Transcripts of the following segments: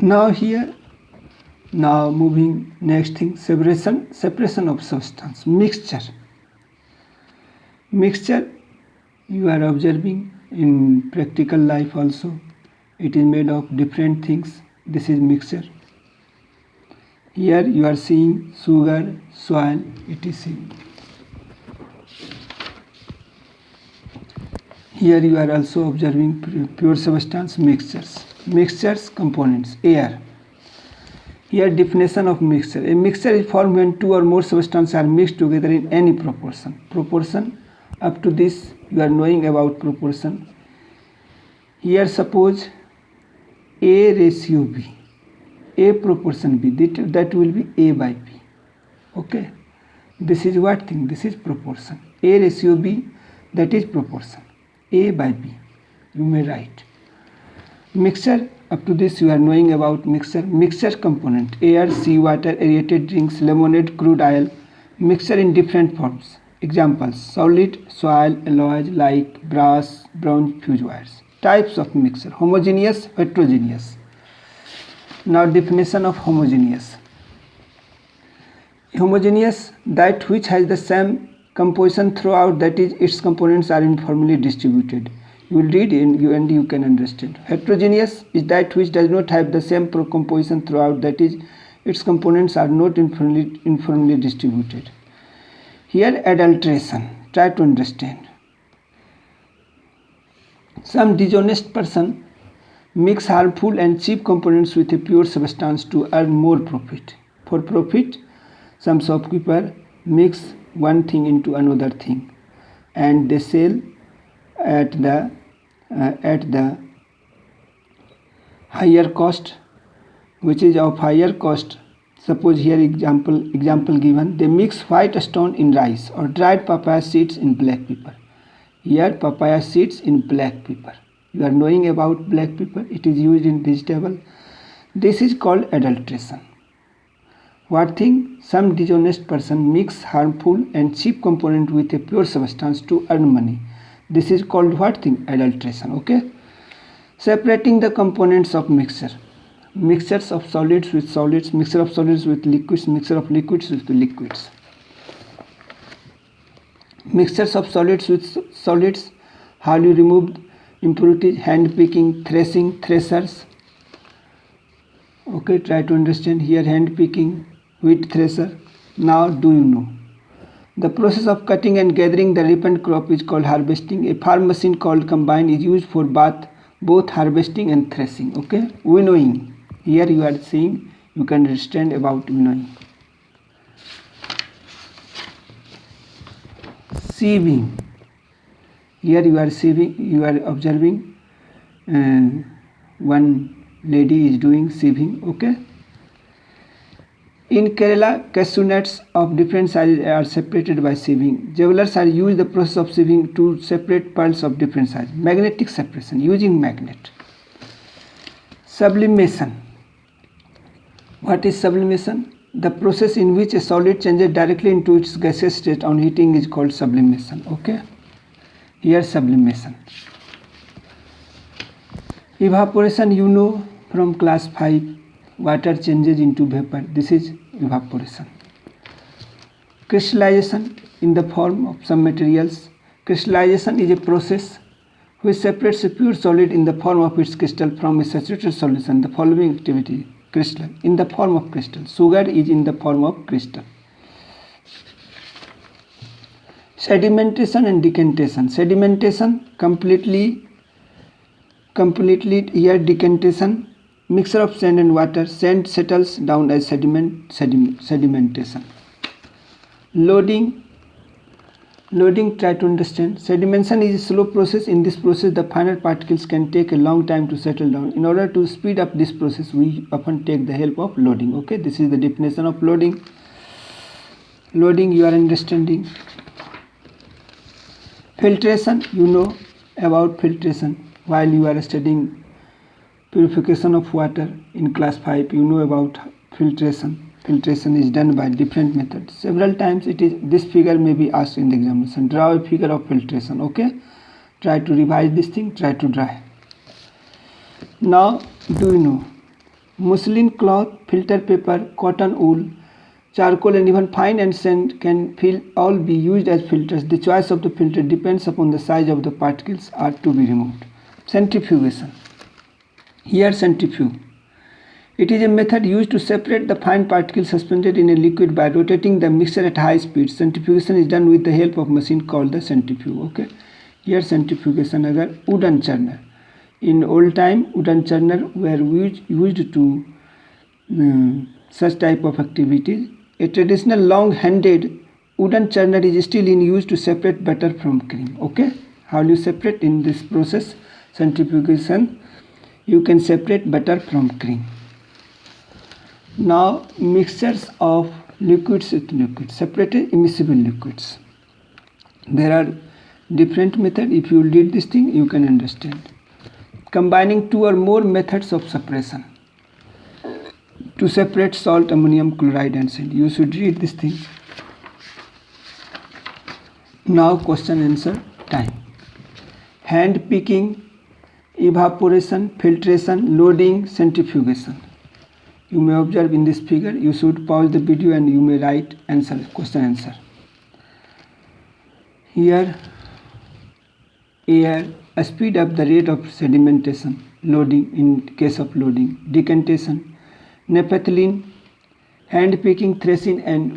Now here, now moving next thing, separation of substance. Mixture you are observing in practical life also. It is made of different things. This is mixture. Here you are seeing sugar, soil, etc. Here you are also observing pure substance mixtures components. Air. Here definition of mixture. A mixture is formed when two or more substances are mixed together in any proportion. Proportion, up to this you are knowing about proportion. Here suppose A ratio B, A proportion B, that will be A by B. Okay, this is what thing? This is proportion. A ratio B, that is proportion. A by B, you may write. Mixture, up to this you are knowing about mixture component. Air, seawater, aerated drinks, lemonade, crude oil. Mixture in different forms. Examples: solid, soil, alloys like brass, bronze, fuse wires. Types of mixture: homogeneous, heterogeneous. Now definition of homogeneous. Homogeneous, that which has the same composition throughout, that is its components are uniformly distributed. You will read and you can understand. Heterogeneous is that which does not have the same composition throughout, that is its components are not uniformly distributed. Here adulteration, try to understand. Some dishonest person mix harmful and cheap components with a pure substance to earn more profit. For profit, some shopkeeper mix one thing into another thing and they sell at the higher cost, which is of higher cost. Suppose here example given, they mix white stone in rice or dried papaya seeds in black pepper. Here papaya seeds in black pepper. You are knowing about black pepper, it is used in vegetable. This is called adulteration. What thing? Some dishonest person mix harmful and cheap component with a pure substance to earn money. This is called what thing? Adulteration. Okay. Separating the components of mixture. Mixtures of solids with solids, mixture of solids with liquids, mixture of liquids with liquids. Mixtures of solids with solids. How you remove impurities? Hand picking, threshing, threshers. Okay, try to understand. Here hand picking, wheat thresher. Now do you know? The process of cutting and gathering the ripened crop is called harvesting. A farm machine called combine is used for both harvesting and threshing. Okay, winnowing. Here you are seeing, you can understand about winnowing. Sieving. Here you are observing one lady is doing sieving. Okay. In Kerala, cashew nuts of different sizes are separated by sieving. Jewelers are used the process of sieving to separate pearls of different sizes. Magnetic separation, using magnet. Sublimation. What is sublimation? The process in which a solid changes directly into its gaseous state on heating is called sublimation. Okay. Here sublimation. Evaporation, you know from class 5, water changes into vapor. This is evaporation. Crystallization in the form of some materials. Crystallization is a process which separates a pure solid in the form of its crystal from a saturated solution. The following activity: crystal in the form of crystal. Sugar is in the form of crystal. Sedimentation and decantation. Sedimentation completely here. Decantation, mixture of sand and water. Sand settles down as sedimentation. Loading, try to understand. Sedimentation is a slow process. In this process, the finer particles can take a long time to settle down. In order to speed up this process, we often take the help of loading. Okay, this is the definition of loading. Loading, you are understanding. Filtration, you know about filtration while you are studying purification of water in class 5. You know about filtration. Filtration is done by different methods. Several times this figure may be asked in the examination. Draw a figure of filtration. Okay, try to revise this thing, try to draw. Now do you know muslin cloth, filter paper, cotton wool, charcoal and even fine and sand can all be used as filters. The choice of the filter depends upon the size of the particles are to be removed. Centrifugation. Here centrifuge. It is a method used to separate the fine particles suspended in a liquid by rotating the mixture at high speed. Centrifugation is done with the help of machine called the centrifuge. Okay. Here centrifugation agar wooden churner. In old time wooden churner were used to such type of activities. A traditional long-handed wooden churner is still in use to separate butter from cream. Okay. How do you separate in this process? Centrifugation. You can separate butter from cream. Now mixtures of liquids with liquids, separated immiscible liquids. There are different methods. If you read this thing, you can understand. Combining two or more methods of separation to separate salt, ammonium chloride and sand. You should read this thing. Now question answer time. Hand picking, evaporation, filtration, loading, centrifugation. You may observe in this figure. You should pause the video and you may write answer, question answer. Here air, speed up the rate of sedimentation, loading in case of loading, decantation, naphthalene, hand picking, threshing and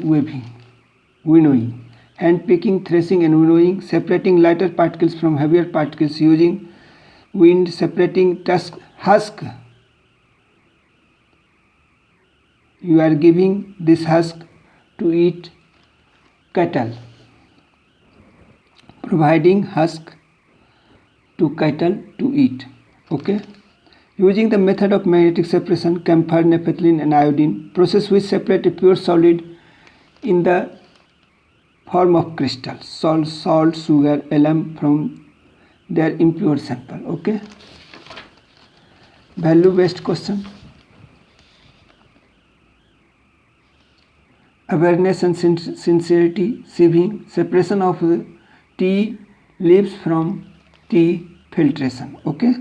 winnowing. Hand picking, threshing and winnowing, separating lighter particles from heavier particles using wind, separating husk. You are giving this husk to eat cattle, providing husk to cattle to eat. Okay. Using the method of magnetic separation, camphor, naphthalene and iodine, process which separate a pure solid in the form of crystals, salt, sugar, alum from their impure sample. Okay. Value based question. Awareness and sincerity, sieving, separation of the tea leaves from tea, filtration. Okay.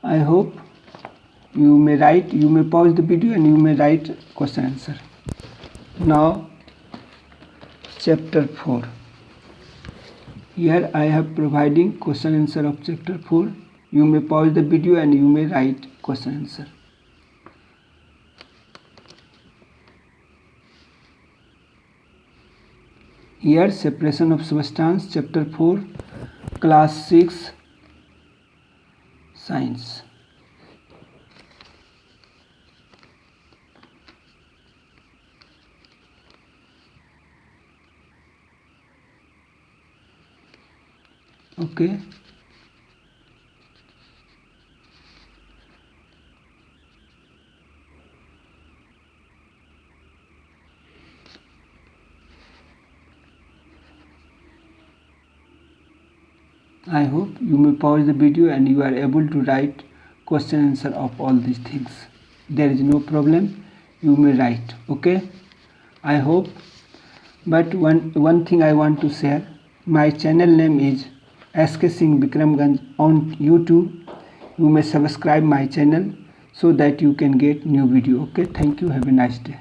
I hope you may write, you may pause the video and you may write question answer. Now chapter 4. Here I have providing question answer of chapter 4. You may pause the video and you may write question answer. Here separation of substance, chapter 4, class 6, science. Okay. I hope you may pause the video and you are able to write question answer of all these things. There is no problem. You may write. Okay. I hope. But one thing I want to share. My channel name is SK Singh Bikramganj on YouTube. You may subscribe my channel so that you can get new video. Okay. Thank you. Have a nice day.